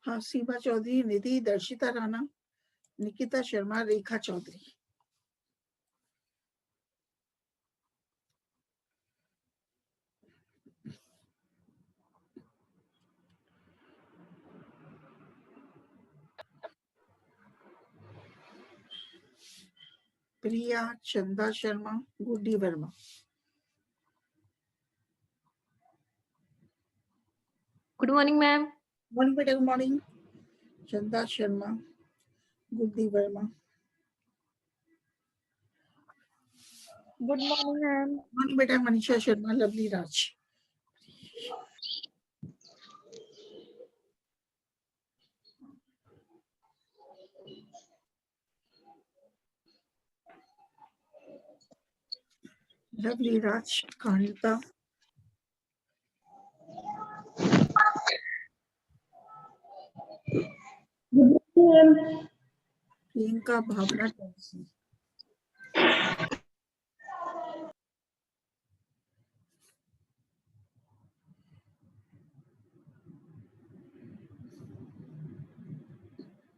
हाँ, सीमा चौधरी, निधि, दर्शिता राणा, निकिता शर्मा, रेखा Chaudhary. Priya, Chanda Sharma, Guddi Verma. Good morning ma'am. Morning बेटा, good morning. Chanda Sharma, Guddi Verma. Good morning ma'am. Morning बेटा, मनीषा शर्मा, लवली राज। लवली राज, कांता। प्रियंका, भावना, टैक्सी।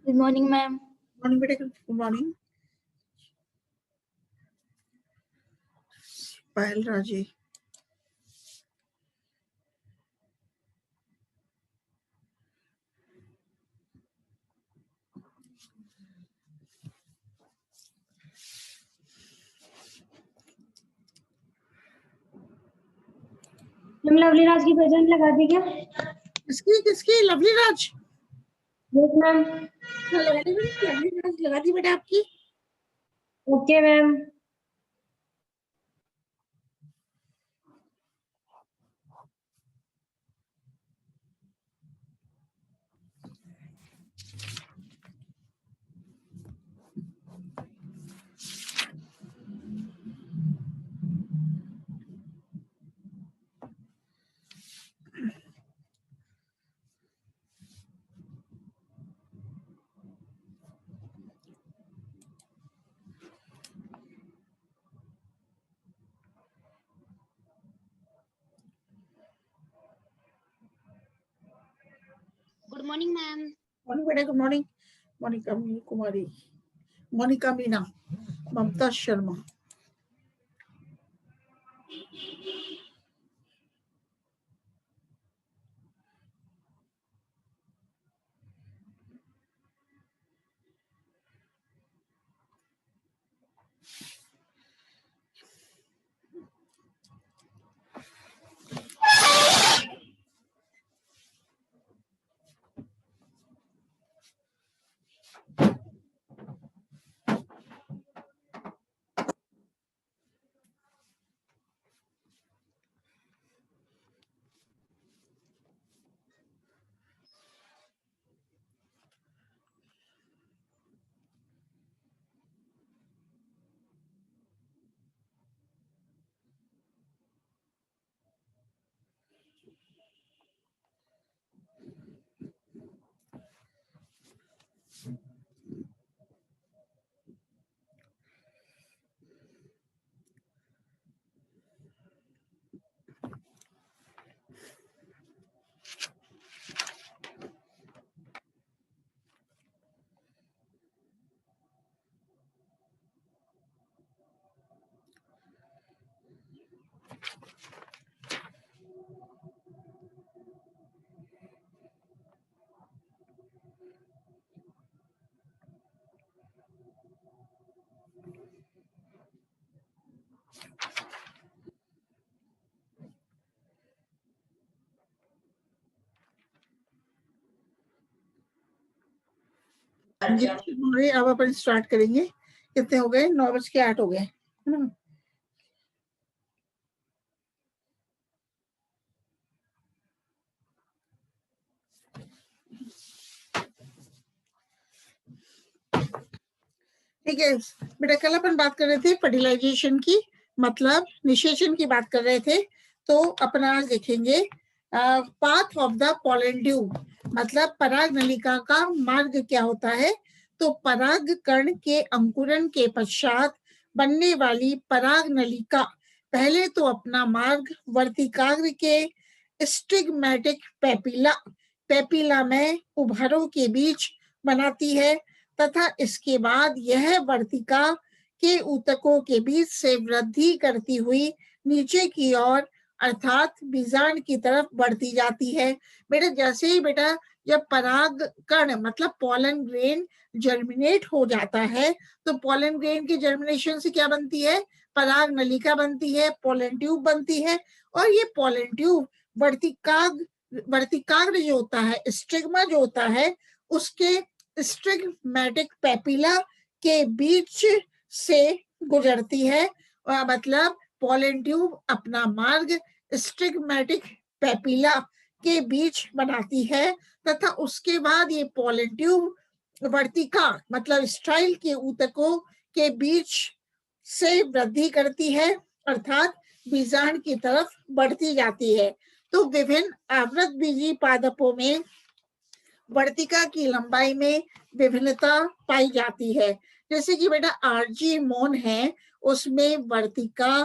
Good morning ma'am. मॉर्निंग बेटा, good morning. Payal Raje. Ma'am Lovely Raj की प्रेजेंट लगा दी क्या? किसकी किसकी? लवली राज। Yes ma'am. लगा दी बेटा, लवली राज लगा दी बेटा आपकी। Okay ma'am. Good morning ma'am. Morning बेटा, गुड मॉर्निंग। मोनिका कुमारी, मोनिका मीना, ममता शर्मा। अब अपन स्टार्ट करेंगे। कितने हो गए? 9:08 हो गए, है ना। ठीक है बेटा, कल अपन बात कर रहे थे फर्टिलाइजेशन की, मतलब निषेचन की बात कर रहे थे। तो अपन आज देखेंगे path of the pollen tube, मतलब पराग नलिका का मार्ग क्या होता है, तो परागकण के अंकुरण के पश्चात बनने वाली पराग नलिका पहले तो अपना मार्ग वर्तिकाग्र के स्टिग्मैटिक पेपिला में उभरों के बीच बनाती है तथा इसके बाद यह वर्तिका के ऊतकों के बीच से वृद्धि करती हुई नीचे की ओर अर्थात बीजांड की तरफ बढ़ती जाती है। बेटा जैसे ही बेटा जब पराग कण मतलब पॉलन ग्रेन जर्मिनेट हो जाता है तो पॉलन ग्रेन के जर्मिनेशन से क्या बनती है, पराग नलिका बनती है, पॉलन ट्यूब बनती है और ये पॉलन ट्यूब वर्तिकाग्र जो होता है, स्टिग्मा जो होता है, उसके स्टिग्मैटिक पेपिला के बीच से गुजरती है। मतलब पॉलन ट्यूब अपना मार्ग स्टिग्मैटिक पेपिला के बीच बनाती है तथा उसके बाद ये पॉलन ट्यूब वर्तिका मतलब स्टाइल के ऊतकों के बीच से वृद्धि करती है अर्थात बीजांड की तरफ बढ़ती जाती है। तो विभिन्न आवृतबीजी पादपों में वर्तिका की लंबाई में विभिन्नता पाई जाती है। जैसे कि बेटा आर्जीमोन है, उसमें वर्तिका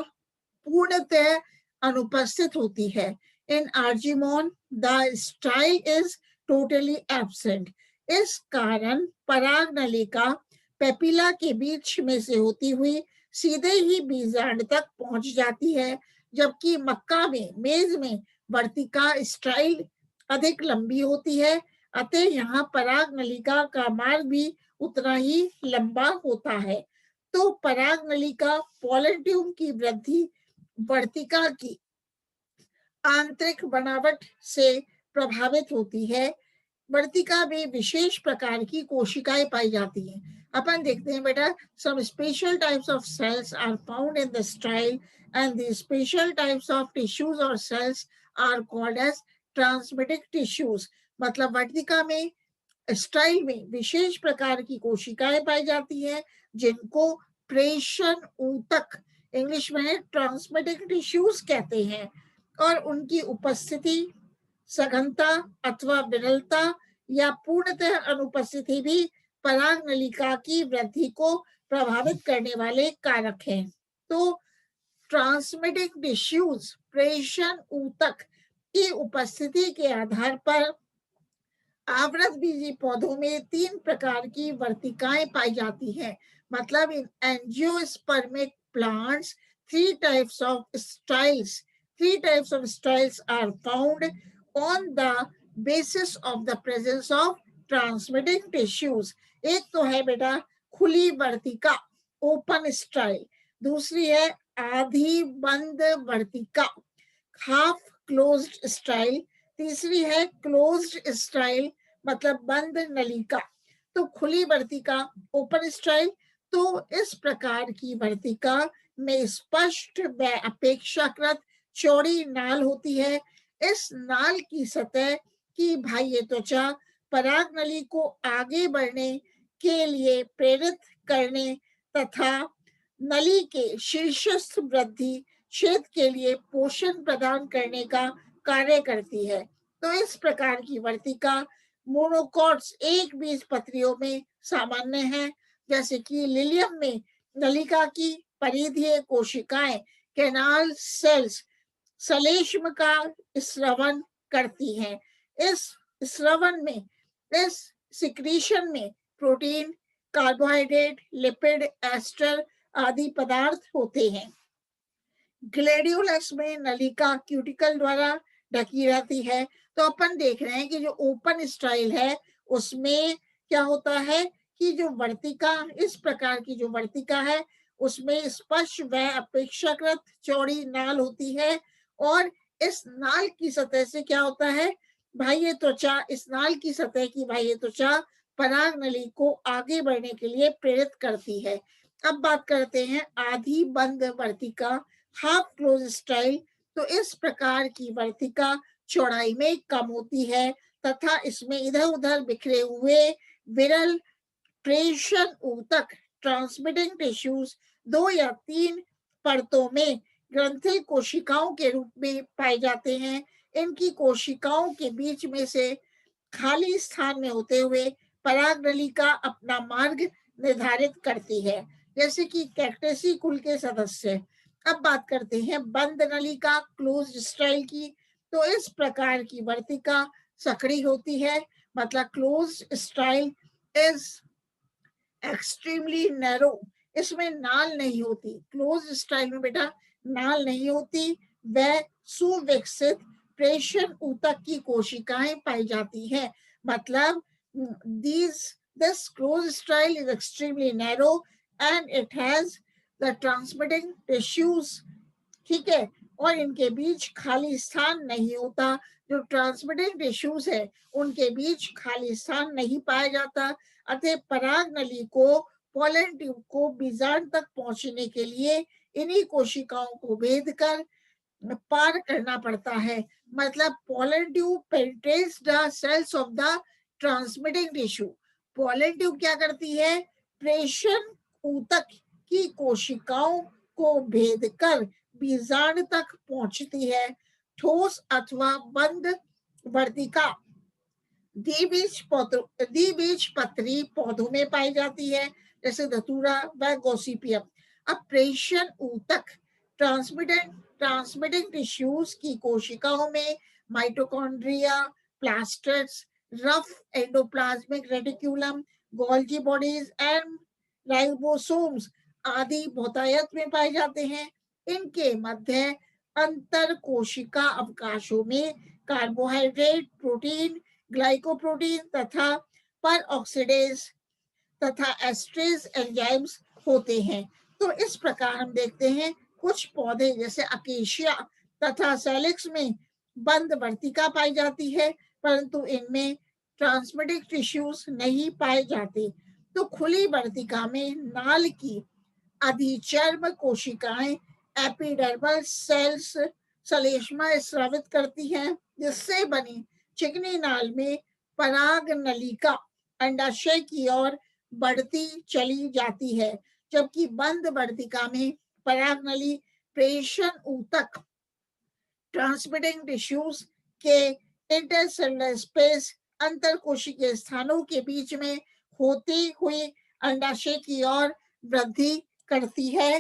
पूर्णतः अनुपस्थित होती है। In Argemone the style is totally absent. इस कारण पराग नलिका पेपिला के बीच में से होती हुई सीधे ही बीजांड तक पहुंच जाती है, जबकि मक्का में मेज में वर्तिका स्टाइल अधिक लंबी होती है, अतः यहाँ पराग नलिका का मार्ग भी उतना ही लंबा होता है। तो पराग नलिका पॉलन ट्यूब की वृद्धि वर्तिका की आंतरिक बनावट से प्रभावित होती है। वर्तिका में विशेष प्रकार की कोशिकाएं पाई जाती हैं। अपन देखते हैं बेटा, some special types of cells are found in the style and the special types of tissues or cells are called as transmitting tissues। मतलब वर्तिका में स्टाइल में विशेष प्रकार की कोशिकाएं पाई जाती हैं जिनको प्रेषण ऊतक इंग्लिश में ट्रांसमिटिंग टिश्यूज कहते हैं और उनकी उपस्थिति सघनता अथवा विरलता या पूर्णतः अनुपस्थिति भी पराग नलिका की वृद्धि को प्रभावित करने वाले कारक हैं। तो ट्रांसमिटिंग टिश्यूज प्रेषण ऊतक की उपस्थिति के आधार पर आवृतबीजी पौधों में 3 प्रकार की वर्तिकाएं पाई जाती हैं। मतलब इन angiospermic plants 3 types of styles are found on the basis of the presence of transmitting tissues। एक तो है बेटा खुली वर्तिका ओपन स्टाइल, दूसरी है आधी बंद वर्तिका हाफ क्लोज्ड स्टाइल, तीसरी है क्लोज्ड स्टाइल मतलब बंद नलिका। तो खुली वर्तिका ओपन स्टाइल, तो इस प्रकार की वर्तिका में स्पष्ट व अपेक्षाकृत चौड़ी नाल होती है। इस नाल की सतह की बाह्य त्वचा पराग नली को आगे बढ़ने के लिए प्रेरित करने तथा नली के शीर्षस्थ वृद्धि क्षेत्र के लिए पोषण प्रदान करने का कार्य करती है। तो इस प्रकार की वर्तिका मोनोकॉट्स एक बीजपत्रियों में सामान्य है, जैसे कि लिलियम में नलिका की परिधीय कोशिकाएं कैनाल सेल्स सलेष्म का स्रवण करती हैं। इस स्रवण में इस सिक्रीशन में प्रोटीन कार्बोहाइड्रेट लिपिड एस्टर आदि पदार्थ होते हैं। ग्लैडियोलस में नलिका क्यूटिकल द्वारा ढकी रहती है। तो अपन देख रहे हैं कि जो ओपन स्टाइल है उसमें क्या होता है कि जो वर्तिका इस प्रकार की जो वर्तिका है उसमें स्पष्ट व अपेक्षाकृत चौड़ी नाल होती है और इस नाल की सतह से क्या होता है बाह्य त्वचा, इस नाल की सतह की बाह्य त्वचा पराग नली को आगे बढ़ने के लिए प्रेरित करती है। अब बात करते हैं आधी बंद वर्तिका हाफ क्लोज स्टाइल। तो इस प्रकार की वर्तिका चौड़ाई में कम होती है तथा इसमें इधर उधर बिखरे हुए विरल प्रेषण ऊतक ट्रांसमिटिंग टिश्यूज 2 या 3 परतों में ग्रंथिल कोशिकाओं के रूप में पाए जाते हैं। इनकी कोशिकाओं के बीच में से खाली स्थान में होते हुए पराग नली का अपना मार्ग निर्धारित करती है, जैसे कि कैक्टेसी कुल के सदस्य। अब बात करते हैं बंद नली का, क्लोज्ड स्टाइल की। तो इस प्रकार की वर्तिका सकड़ी होती है, मतलब closed style is extremely narrow, इसमें नाल नहीं होती। क्लोज स्टाइल में बेटा नाल नहीं होती, वह सुविकसित प्रेषण ऊतक की कोशिकाएं पाई जाती हैं। मतलब this close style is extremely narrow and it has the transmitting tissues, ठीक है, और इनके बीच खाली स्थान नहीं होता। जो ट्रांसमिटिंग टिश्यूज है उनके बीच खाली स्थान नहीं पाया जाता। अतः पराग नली को पोलन ट्यूब को बीजांड तक पहुंचने के लिए इन्हीं कोशिकाओं को भेद कर पार करना पड़ता है। मतलब pollen tube penetrates the cells of the transmitting tissue. Pollen tube क्या करती है? प्रेषण ऊतक की कोशिकाओं को भेद कर बीजांड तक पहुंचती है। ठोस अथवा बंद वर्तिका द्विबीजपत्री पौधों में पाई जाती है, जैसे धतूरा व गॉसिपियम। अब प्रेषण ऊतक ट्रांसमिटिंग टिश्यूज की कोशिकाओं में mitochondria, plastids, rough endoplasmic reticulum, Golgi bodies and ribosomes आदि बहुतायत में पाए जाते हैं। इनके मध्य अंतर कोशिका अवकाशों में कार्बोहाइड्रेट, प्रोटीन, ग्लाइकोप्रोटीन तथा पर ऑक्सीडेज तथा एस्ट्रेज एंजाइम्स होते हैं। तो इस प्रकार हम देखते हैं कुछ पौधे जैसे अकेशिया तथा सैलिक्स में बंद वर्तिका पाई जाती है, परंतु इनमें ट्रांसमिटिंग टिश्यूज नहीं पाए जाते। तो खुली वर्तिका में नाल की अधिचर्म कोशिकाएं एपिडर्मल सेल्स श्लेष्मा स्रावित करती हैं, जिससे बनी चिकनी नाल में पराग नलिका अंडाशय की ओर बढ़ती चली जाती है, जबकि बंद वर्तिका में पराग नली प्रेषण ऊतक ट्रांसमिटिंग टिश्यूज के इंटरसेलुलर स्पेस अंतर कोशिकीय स्थानों के बीच में होती हुई अंडाशय की ओर वृद्धि करती है।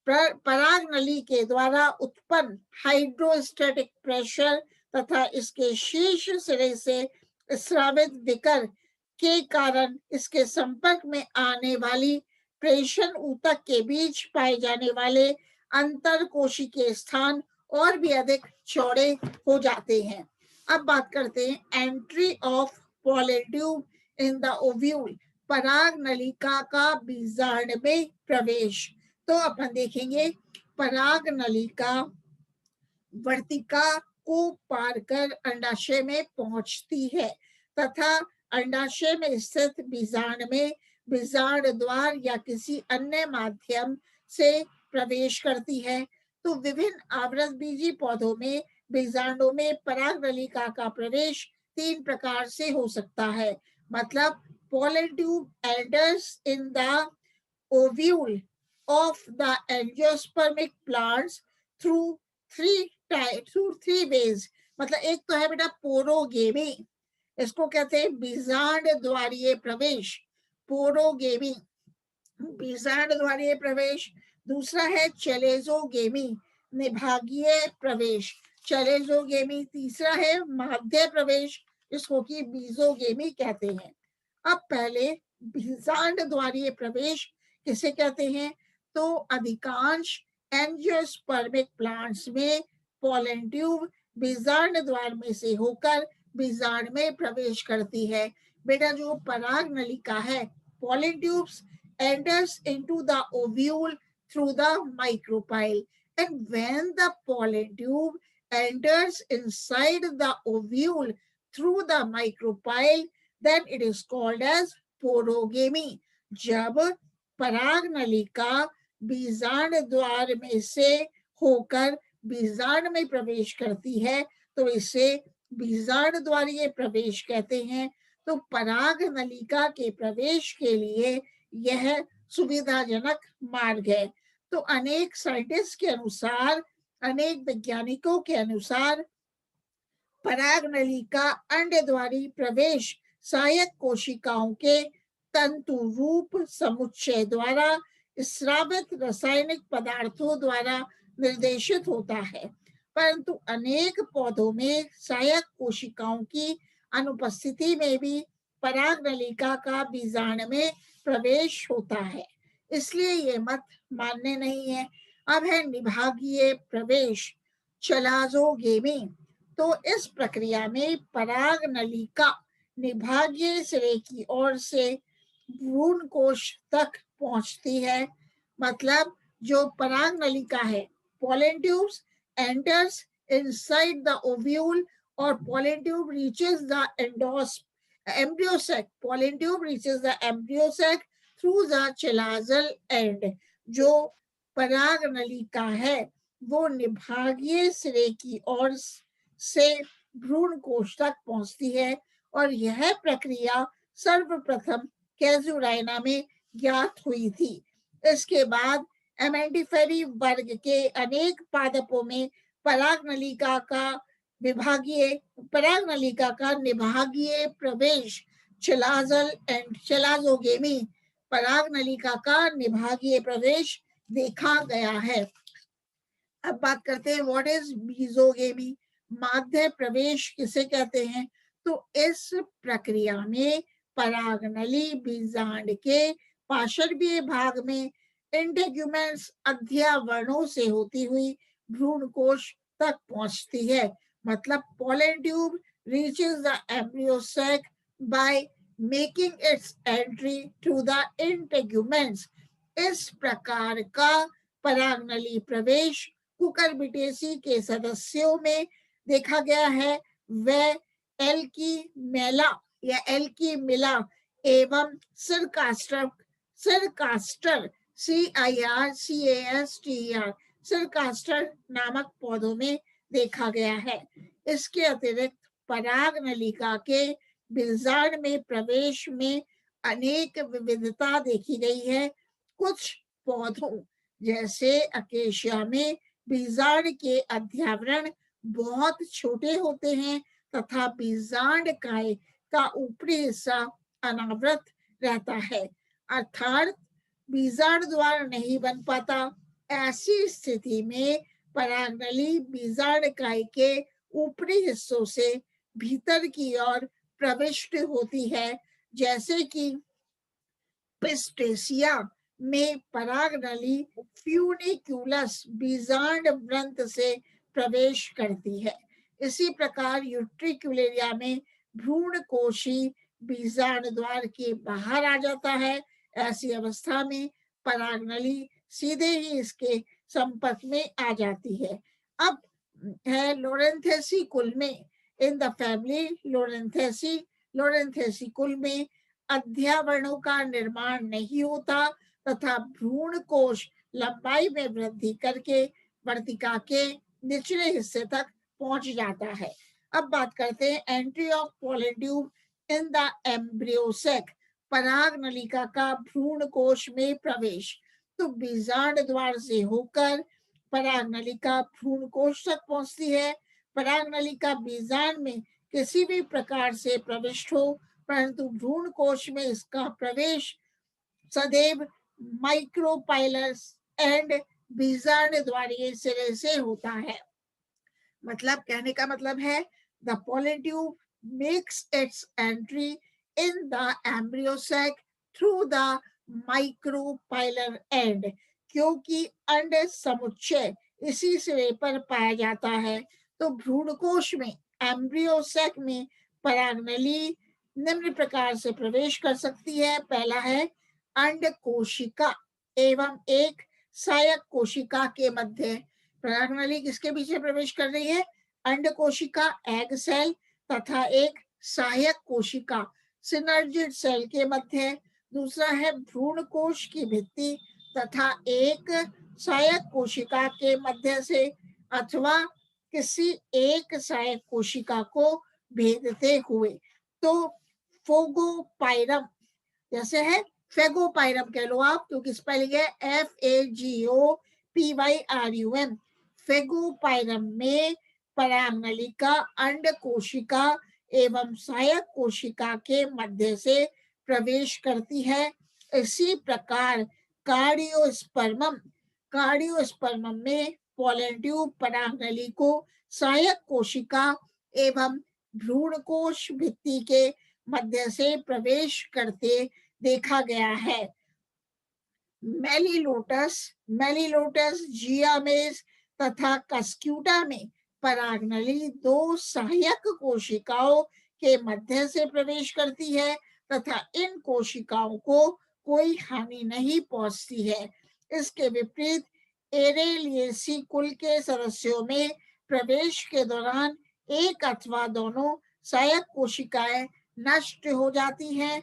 पराग नली के द्वारा उत्पन्न हाइड्रोस्टैटिक प्रेशर तथा इसके शीर्ष सिरे से स्रावित विकर के कारण इसके संपर्क में आने वाली प्रेषण ऊतक के बीच पाए जाने वाले अंतर कोशिकीय स्थान और भी अधिक चौड़े हो जाते हैं। अब बात करते हैं entry of pollen tube in the ovule, पराग नलिका का बीजांड में प्रवेश। तो अपन देखेंगे पराग नलिका वर्तिका को पार कर अंडाशय में पहुंचती है तथा अंडाशय में स्थित बीजांड में बीजांड द्वार या किसी अन्य माध्यम से प्रवेश करती है। तो विभिन्न आवृतबीजी पौधों में बीजांडों में पराग नलिका का प्रवेश 3 प्रकार से हो सकता है। मतलब pollen tube enters in the ovule of the angiospermic plants through three ways। मतलब एक तो है बेटा पोरोगेमी, इसको कहते हैं बीजांड द्वारीय प्रवेश, पोरोगेमी बीजांड द्वारीय प्रवेश। दूसरा है चलेजोगेमी, निभागीय प्रवेश, चलेजोगेमी। तीसरा है माध्य प्रवेश, इसको कि बीजोगेमी कहते हैं। अब पहले बीजांड द्वारीय प्रवेश किसे कहते हैं? तो अधिकांश एंजियोस्पर्मिक प्लांट्स में पोलन ट्यूब बीजांड द्वार में से होकर बीजांड में प्रवेश करती है। बेटा जो पराग नलिका है, pollen tubes enters into the ovule through the micropyle, and when the pollen tube enters inside the ovule through the micropyle, then it is called as porogamy। जब पराग नलिका बीजांड द्वार में से होकर बीजांड में प्रवेश करती है तो इसे बीजांड द्वारीय प्रवेश कहते हैं। तो पराग नलिका के प्रवेश के लिए यह सुविधाजनक मार्ग है। तो अनेक साइंटिस्ट के अनुसार, अनेक वैज्ञानिकों के अनुसार पराग नलिका अंड द्वारी प्रवेश सहायक कोशिकाओं के तंतु रूप समुच्चय द्वारा स्रावित रासायनिक पदार्थों द्वारा निर्देशित होता है, परंतु अनेक पौधों में सहायक कोशिकाओं की अनुपस्थिति में भी परागनलिका का बीजांड में प्रवेश होता है, इसलिए ये मत मान्य नहीं है। अब है निभागीय प्रवेश, चलाजोगेमी। तो इस प्रक्रिया में परागनलिका निभागीय सिरे की ओर से भ्रूण कोश तक पहुंचती है। मतलब जो परागनलिका है, pollen tubes enters inside the ovule or pollen tube reaches the embryo sac. Pollen tube reaches the embryo sac through the chelazal end. जो परागनलिका है वो निभागीय सिरे की ओर से भ्रूण कोश तक पहुंचती है और यह प्रक्रिया सर्वप्रथम कैजुराइना में ज्ञात हुई थी। इसके बाद एमेंटिफेरी वर्ग के अनेक पादपों में परागनलिका का निभागीय प्रवेश चलाजल एंड चलाजोगेमी, परागनलिका का निभागीय प्रवेश देखा गया है। अब बात करते हैं व्हाट इज बीजोगेमी, माध्य प्रवेश किसे कहते हैं। तो इस प्रक्रिया में परागनली बीजांड के पार्श्वीय भाग में इंटेग्यूमेंट्स अध्यावरणों से होती हुई भ्रूण कोश तक पहुंचती है। मतलब pollen tube reaches the embryo sac by making its entry to the integuments। इस प्रकार का परागनली प्रवेश कुकुरबिटेसी के सदस्यों में देखा गया है। वह एल्कीमेला या एल्कीमिला एवं सिरकास्टर सिरकास्टर नामक पौधों में देखा गया है। इसके अतिरिक्त परागनलिका के बीजांड में प्रवेश में अनेक विविधता देखी गई है। कुछ पौधों जैसे अकेशिया में बीजांड के अध्यावरण बहुत छोटे होते हैं तथा बीजांड काय का ऊपरी हिस्सा अनावृत रहता है, अर्थात बीजांड द्वार नहीं बन पाता। ऐसी स्थिति में परागनली बीजांड काय के ऊपरी हिस्सों से भीतर की ओर प्रविष्ट होती है, जैसे कि पिस्टेसिया में परागनली फ्यूनिक्यूलस बीजांड वृंत से प्रवेश करती है। इसी प्रकार यूट्रिक्युलेरिया में भ्रूण कोशी बीजांड द्वार के बाहर आ जाता है। ऐसी अवस्था में परागनली सीधे ही इसके संपर्क में आ जाती है। अब है लोरेंथेसी कुल में, इन द फैमिली लोरेंथेसी कुल में अध्यावरणों का निर्माण नहीं होता तथा भ्रूण कोश लंबाई में वृद्धि करके वर्तिका के निचले हिस्से तक पहुंच जाता है। अब बात करते हैं entry of pollen tube in the embryo sac, परागनलिका का भ्रूण कोश में प्रवेश। तो बीजांड द्वार से होकर परागनलिका भ्रूण कोश तक पहुंचती है। परागनलिका बीजांड में किसी भी प्रकार से प्रविष्ट हो, परंतु भ्रूण कोश में इसका प्रवेश सदैव माइक्रोपाइलस एंड बीजांड द्वारीय सिरे से होता है। मतलब कहने का मतलब है the pollen tube makes its entry in the embryo sac through the micropylar end, क्योंकि अंड समुच्चय इसी सिरे पर पाया जाता है। तो भ्रूणकोश में एम्ब्रियो सैक में परागनली निम्न प्रकार से प्रवेश कर सकती है। पहला है अंड कोशिका एवं एक सहायक कोशिका के मध्य। परागनली किसके पीछे प्रवेश कर रही है? अंड कोशिका एग सेल तथा एक सहायक कोशिका सिनर्जिड सेल के मध्य। दूसरा है भ्रूण कोश की भित्ति तथा एक सहायक कोशिका के मध्य से अथवा किसी एक सहायक कोशिका को भेदते हुए। तो फोगोपाइरम जैसे है, फेगोपाइरम कह लो आप, क्योंकि स्पेलिंग है FAGOPYRUM। फेगोपाइरम में परागनलिका अंड कोशिका एवं सहायक कोशिका के मध्य से प्रवेश करती है। इसी प्रकार कार्डियोस्पर्मम में पोलन ट्यूब परागनली को सहायक कोशिका एवं भ्रूणकोश भित्ति के मध्य से प्रवेश करते देखा गया है। मेलिलोटस, जियामेस तथा कस्क्यूटा में परागनली दो सहायक कोशिकाओं के मध्य से प्रवेश करती है तथा इन कोशिकाओं को कोई हानि नहीं पहुंचती है। इसके विपरीत एरेलिएसी कुल के सदस्यों में प्रवेश के दौरान एक अथवा दोनों सहायक कोशिकाएं नष्ट हो जाती हैं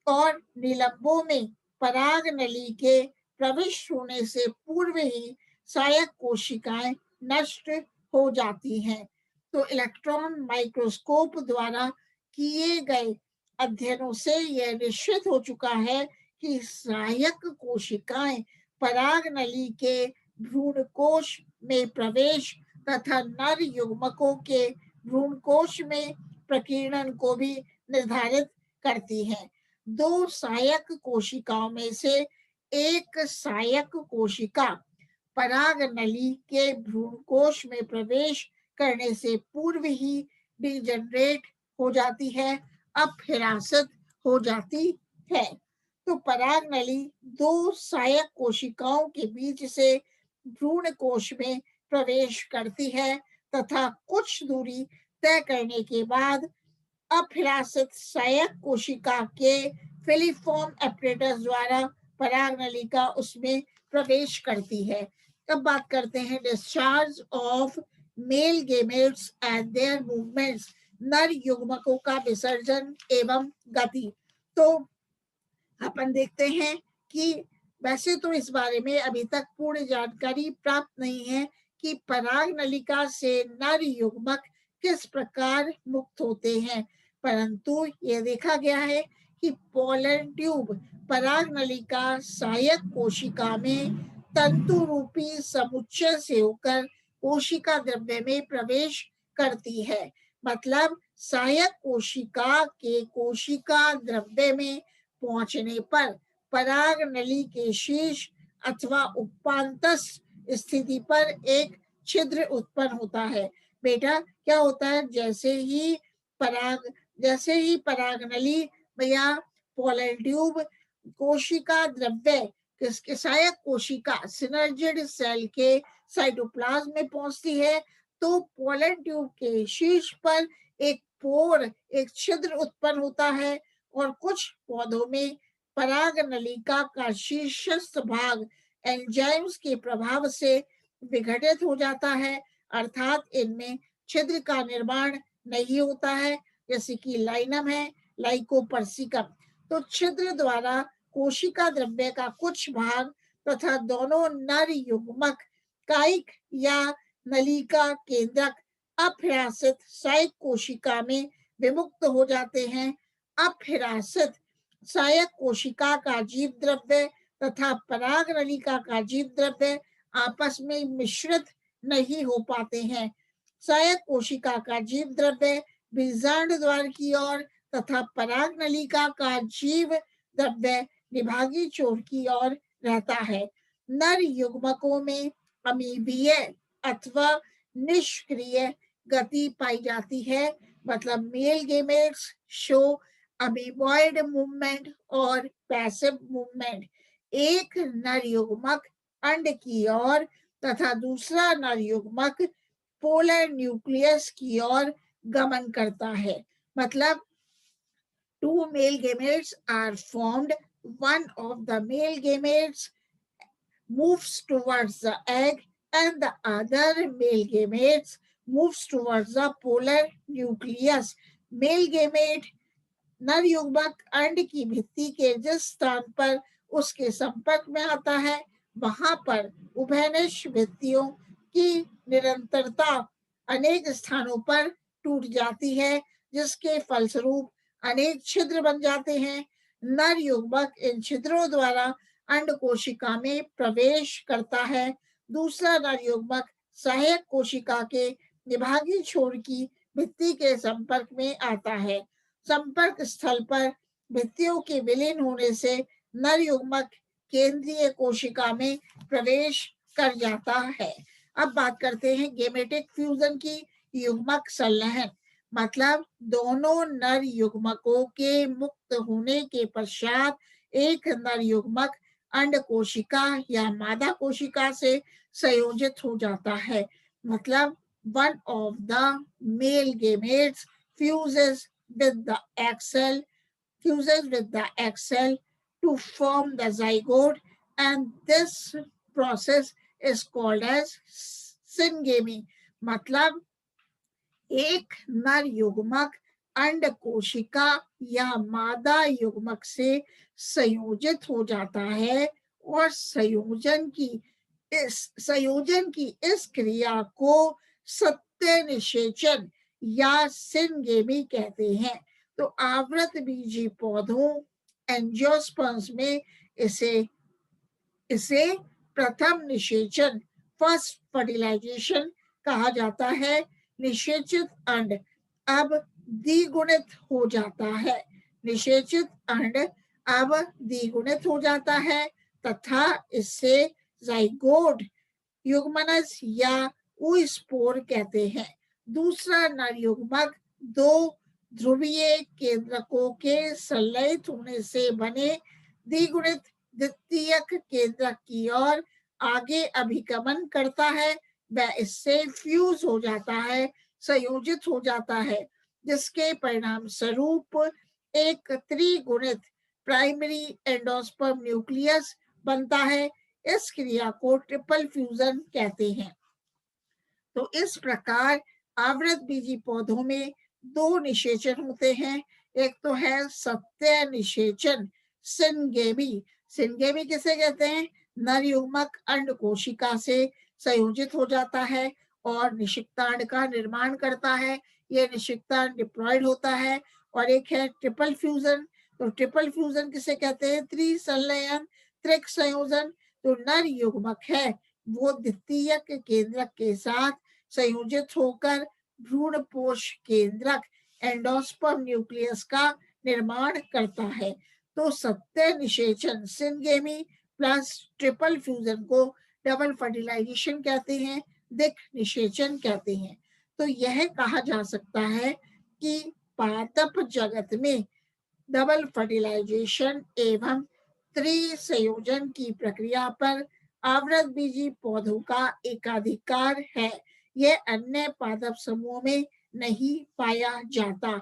और निलंबों में परागनली के प्रविष्ट होने से पूर्व ही सहायक कोशिकाएं नष्ट हो जाती हैं। तो इलेक्ट्रॉन माइक्रोस्कोप द्वारा किए गए अध्ययनों से यह निश्चित हो चुका है कि सहायक कोशिकाएं परागनली के भ्रूणकोश में प्रवेश तथा नर युग्मकों के भ्रूणकोश में प्रकीर्णन को भी निर्धारित करती हैं। दो सहायक कोशिकाओं में से एक सहायक कोशिका परागनली के भ्रूणकोश में प्रवेश करने से पूर्व ही डिजनरेट हो जाती है, अपहिरासत हो जाती है। तो परागनली दो सहायक कोशिकाओं के बीच से भ्रूणकोश में प्रवेश करती है तथा कुछ दूरी तय करने के बाद अपहिरासित सहायक कोशिका के फिलीफॉर्म एपरेटस द्वारा परागनली का उसमें प्रवेश करती है। अब बात करते हैं discharge of male gametes and their movements, नर युग्मकों का विसर्जन एवं गति। तो अपन देखते हैं कि वैसे तो इस बारे में अभी तक पूर्ण जानकारी प्राप्त नहीं है कि परागनलिका से नर युग्मक किस प्रकार मुक्त होते हैं, परंतु यह देखा गया है कि पोलन ट्यूब परागनलिका सहायक कोशिका में तंतु रूपी समुच्चय से होकर कोशिका द्रव्य में प्रवेश करती है। मतलब सहायक कोशिका के कोशिका द्रव्य में पहुंचने पर परागनली के शीर्ष अथवा उपांतस्थ स्थिति पर एक छिद्र उत्पन्न होता है। बेटा क्या होता है, जैसे ही परागनली या पोलन ट्यूब कोशिका द्रव्य किसके सहायक कोशिका सिनर्जिड सेल के साइटोप्लाज्म में पहुंचती है तो पोलन ट्यूब के शीर्ष पर एक छिद्र उत्पन्न होता है और कुछ पौधों में परागनलिका का शीर्षस्थ भाग एंजाइम्स के प्रभाव से विघटित हो जाता है, अर्थात इनमें छिद्र का निर्माण नहीं होता है, जैसे कि लाइनम है, लाइकोपर्सिकम। तो छिद्र द्वारा कोशिका द्रव्य का कुछ भाग तथा दोनों नर युग्मक कायिक या नलिका केंद्रक अपहिरासित सहायक कोशिका में विमुक्त हो जाते हैं। अपहिरासित सहायक कोशिका का जीव द्रव्य तथा परागनलिका का जीव द्रव्य आपस में मिश्रित नहीं हो पाते हैं। सहायक कोशिका का जीव द्रव्य बीजांड द्वार की ओर तथा परागनलिका का जीव द्रव्य निभागी छोर की ओर रहता है। नर युग्मकों में अमीबीय अथवा निष्क्रिय गति पाई जाती है, मतलब male gametes show amoeboid movement और पैसिव मूवमेंट। एक नर युग्मक अंड की ओर तथा दूसरा नर युग्मक पोलर न्यूक्लियस की ओर गमन करता है। मतलब two male gametes are formed. One of the male gametes moves towards the egg and the other male gametes moves towards the polar nucleus. Male gamete नर युग्मक अंड की भित्ति के जिस स्थान पर उसके संपर्क में आता है वहां पर उभयनिष्ठ भित्तियों की निरंतरता अनेक स्थानों पर टूट जाती है, जिसके फलस्वरूप अनेक छिद्र बन जाते हैं। नर युग्मक इन छिद्रों द्वारा अंड कोशिका में प्रवेश करता है। दूसरा नर युग्मक सहायक कोशिका के निभागी छोर की भित्ति के संपर्क में आता है। संपर्क स्थल पर भित्तियों के विलीन होने से नर युग्मक केंद्रीय कोशिका में प्रवेश कर जाता है। अब बात करते हैं गेमेटिक फ्यूजन की। युग्मक संलयन मतलब दोनों नर युग्मकों के मुक्त होने के पश्चात एक नर युग्मक अंड कोशिका या मादा कोशिका से संयोजित हो जाता है। मतलब one of the male gametes fuses with the egg cell to form the zygote, and this process is called as syngamy. मतलब एक नर युग्मक अंड कोशिका या मादा युग्मक से संयोजित हो जाता है और संयोजन की इस क्रिया को सत्य निषेचन या सिनगेमी कहते हैं। तो आवृत बीजी पौधों एंजियोस्पर्म्स में इसे प्रथम निषेचन फर्स्ट फर्टिलाइजेशन कहा जाता है। निषेचित अंड अब द्विगुणित हो जाता है। निषेचित अंड अब द्विगुणित हो जाता है तथा इससे जाइगोट युग्मनज या ऊस्पोर कहते हैं। दूसरा नर युग्मक दो ध्रुवीय केंद्रकों के संलयित होने से बने द्विगुणित द्वितीयक केंद्रक की ओर आगे अभिगमन करता है। वह इससे फ्यूज हो जाता है, संयोजित हो जाता है, जिसके परिणाम स्वरूप एक त्रिगुणित प्राइमरी एंडोस्पर्म न्यूक्लियस बनता है। इस क्रिया को ट्रिपल फ्यूजन कहते हैं। तो इस प्रकार आवृत बीजी पौधों में दो निषेचन होते हैं। एक तो है सत्य निषेचन सिनगेमी। सिनगेमी किसे कहते हैं? नर युग्मक अंड कोशिका से संयोजित हो जाता है और निषिक्तांड का निर्माण करता है। यह निषिक्तांड डिप्लॉयड होता है। और एक है ट्रिपल फ्यूजन। तो ट्रिपल फ्यूजन किसे कहते हैं? त्रिसंलयन, त्रिक संयोजन। तो नर युग्मक है वो द्वितीयक केंद्रक के साथ संयोजित होकर भ्रूणपोष केंद्रक एंडोस्पर्म न्यूक्लियस का निर्माण करता है। तो सत्य निषेचन सिनगेमी प्लस ट्रिपल फ्यूजन को डबल फर्टिलाइजेशन कहते हैं, दिक निषेचन कहते हैं। तो यह कहा जा सकता है कि पादप जगत में डबल फर्टिलाइजेशन एवं त्रिसंयोजन की प्रक्रिया पर आवृत बीजी पौधों का एकाधिकार है। यह अन्य पादप समूह में नहीं पाया जाता।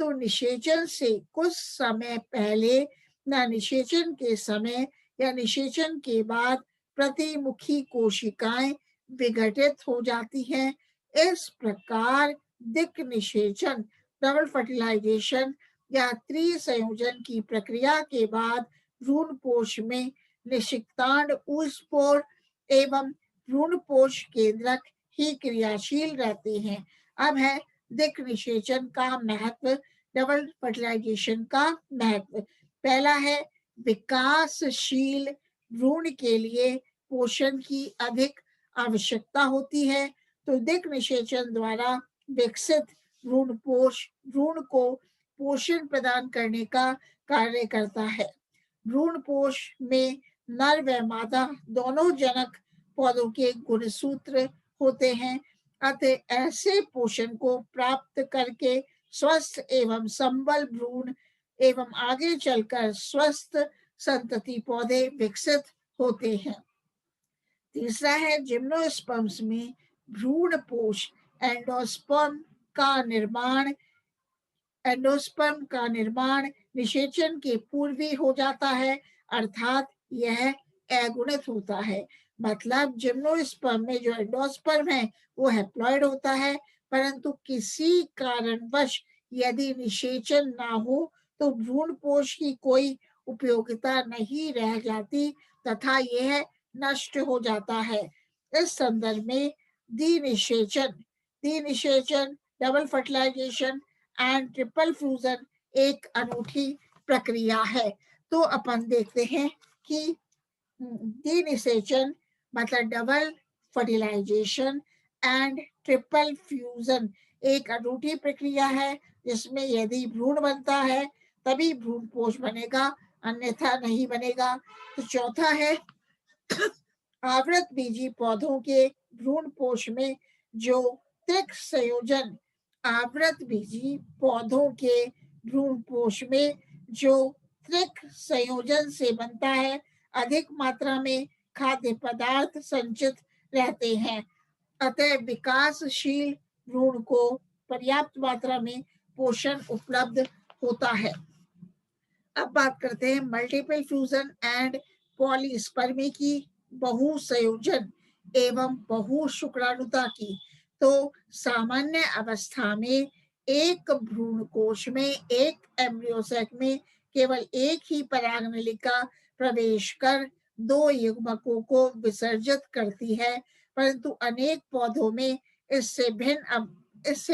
तो निषेचन से कुछ समय पहले या निषेचन के समय या निषेचन के बाद प्रतिमुखी कोशिकाएं विघटित हो जाती हैं। इस प्रकार दिक निषेचन, डबल फर्टिलाइजेशन या त्रिसंयोजन की प्रक्रिया के बाद भ्रूणपोष में निषिक्तांड ऊस्पोर एवं भ्रूणपोष केंद्रक ही क्रियाशील रहते हैं। अब है दिक निषेचन का महत्व, डबल फर्टिलाइजेशन का महत्व। पहला है विकासशील भ्रूण के लिए पोषण की अधिक आवश्यकता होती है। तो दिक निषेचन द्वारा विकसित भ्रूण को पोषण प्रदान करने का कार्य करता है। भ्रूणपोष में नर व मादा दोनों जनक पौधों के गुणसूत्र होते हैं। अतः ऐसे पोषण को प्राप्त करके स्वस्थ एवं संबल भ्रूण एवं आगे चलकर स्वस्थ संतति पौधे विकसित होते हैं। तीसरा है जिम्नोस्पर्म्स में भ्रूणपोष एंडोस्पर्म का निर्माण निषेचन के पूर्व ही हो जाता है, अर्थात यह अगुणित होता है। मतलब जिम्नोस्पर्म में जो एंडोस्पर्म है वो हैप्लॉइड होता है, परंतु किसी कारणवश यदि निषेचन ना हो तो भ्रूणपोष की कोई उपयोगिता नहीं रह जाती तथा यह नष्ट हो जाता है। इस संदर्भ में द्विनिषेचन, double fertilisation and triple fusion एक अनूठी प्रक्रिया है। तो अपन देखते हैं कि द्विनिषेचन मतलब double fertilisation and triple fusion एक अनूठी प्रक्रिया है जिसमें यदि भ्रूण बनता है तभी भ्रूण कोश बनेगा, अन्यथा नहीं बनेगा। तो चौथा है आवृत बीजी पौधों के भ्रूण कोश में जो त्रिक संयोजन, आवृत बीजी पौधों के भ्रूण कोश में जो त्रिक संयोजन से बनता है, अधिक मात्रा में खाद्य पदार्थ संचित रहते हैं, अतः विकासशील भ्रूण को पर्याप्त मात्रा में पोषण उपलब्ध होता है। अब बात करते हैं मल्टीपल फ्यूजन एंड पॉलीस्पर्मी की, बहु संयोजन एवं बहु शुक्राणुता की। तो सामान्य अवस्था में एक भ्रूण कोश में, एक एम्ब्रियोसैक में केवल एक ही परागनलिका प्रवेश कर 2 युग्मकों को विसर्जित करती है, परंतु अनेक पौधों में इससे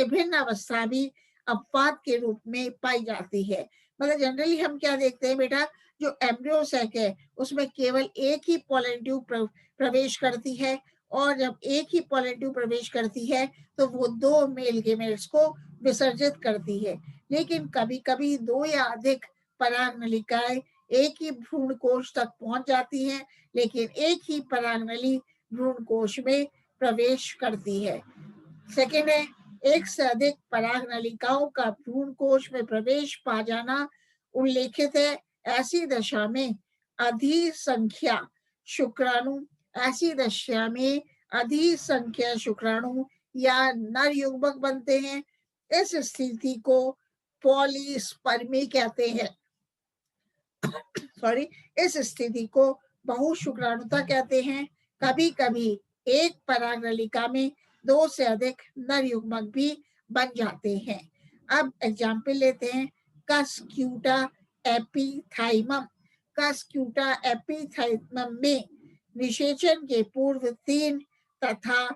भिन्न अवस्था भी अपवाद के रूप में पाई जाती है। मतलब जनरली हम क्या देखते हैं बेटा, जो एम्ब्रियोसैक है उसमें केवल एक ही पॉलन ट्यूब प्रवेश करती है, और जब एक ही पॉलन ट्यूब प्रवेश करती है तो वो 2 मेल गेमेट्स को विसर्जित करती है। लेकिन कभी कभी 2 या अधिक परागनलिकाएं एक ही भ्रूण कोश तक पहुंच जाती हैं, लेकिन एक ही परागनली भ्रूण कोश में प्रवेश करती है। सेकेंड है एक से अधिक परागनलिकाओं का भ्रूण कोश में प्रवेश पा जाना उल्लेखित है। ऐसी दशा में अधिसंख्या शुक्राणु या नर युग्मक बनते हैं। इस स्थिति को पॉलीस्पर्मी कहते हैं। इस स्थिति को बहुशुक्राणुता कहते हैं। कभी कभी एक परागनलिका में 2 से अधिक नर युग्मक भी बन जाते हैं। अब एग्जाम्पल लेते हैं कस्क्यूटा एपिथाइमम। कस्क्यूटा एपिथाइमम में निषेचन के पूर्व 3 तथा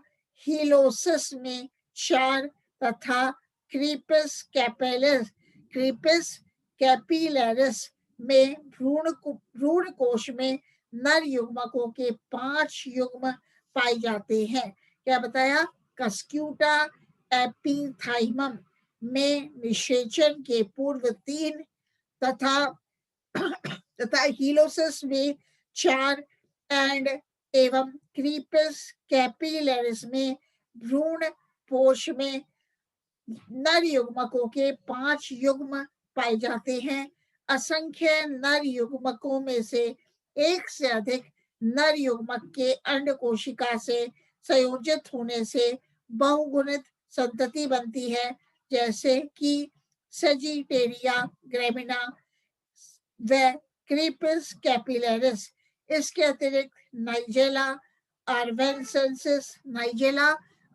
हीलोसिस में 4 तथा क्रीपिस कैपिलरिस में भ्रूण कोश में नर युग्मकों के 5 युग्म पाए जाते हैं। क्या बताया? कस्क्यूटा एपिथाइमम में निषेचन के पूर्व 3 तथा हीलोसिस में 4 एवं क्रीपिस कैपिलरिस में भ्रूण कोश में नर युग्मकों के 5 युग्म पाए जाते हैं। असंख्य नर युग्मकों में से एक से अधिक नर युग्मक के अंड कोशिका से संयोजित होने से बहुगुणित संतति बनती है, जैसे कि सजिटेरिया ग्रेमिना व क्रीपिस कैपिलरिस। इसके अतिरिक्त नाइजेला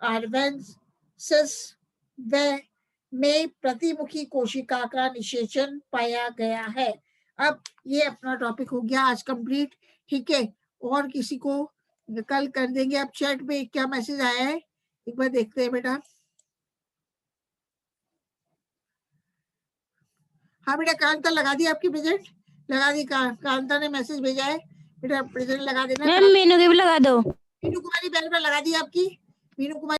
आर्वेन्सिस व में प्रतिमुखी कोशिका का निषेचन पाया गया है। अब ये अपना टॉपिक हो गया आज कंप्लीट, ठीक है। और किसी को कल कर देंगे। अब चैट पे क्या मैसेज आया है एक बार देखते हैं बेटा। हाँ बेटा, कांता लगा दी आपकी प्रेजेंट, लगा दी। कांता ने मैसेज भेजा है बेटा, प्रेजेंट लगा देना। मैम मीनू की भी लगा दो। मीनू कुमारी पहले लगा दी आपकी। मीनू कुमारी